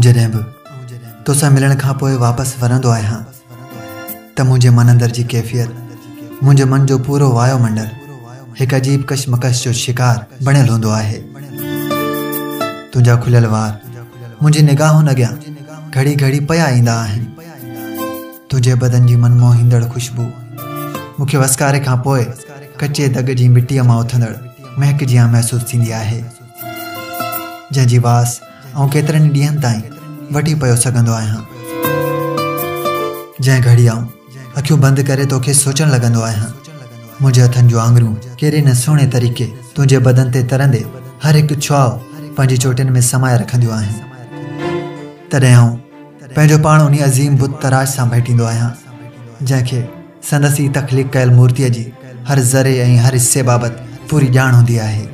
जॾहिं बि तोसां मिलण खां पोइ वापसि वरंदो आहियां त मुंहिंजे मन अंदर जी कैफ़ियत मुंहिंजे मन जो पूरो वायुमंडल हिकु अजीब कशमकश जो शिकार बणियल हूंदो आहे। तुंहिंजा खुलियल वार मुंहिंजी निगाहुनि अॻियां घड़ी घड़ी पिया ईंदा आहिनि। तुंहिंजे बदन जी मनमोहींदड़ खुशबू मूंखे वसकारे खां पोइ कचे दग जी मिटीअ मां उथंदड़ महक जियां महसूसु थींदी आहे, जंहिंजी वास ऐं केतिरनि ॾींहंनि ताईं वठी पियो सघंदो आहियां। जंहिं घड़ी आऊं अखियूं बंदि करे तोखे सोचण लॻंदो आहियां, मुंहिंजे हथनि जूं आङुरियूं कहिड़े न सुहिणे तरीक़े तुंहिंजे बदन ते तरंदे हर हिकु छुआव पंहिंजी चोटियुनि में समाए रखंदियूं आहिनि। तॾहिं आऊं पंहिंजो पाण उन अज़ीम बुत तराज सां भेटींदो आहियां, जंहिंखे संदसि तख़लीक़ कयल मूर्तिअ जी हर ज़रे ऐं हर हिस्से बाबति पूरी ॼाण हूंदी आहे।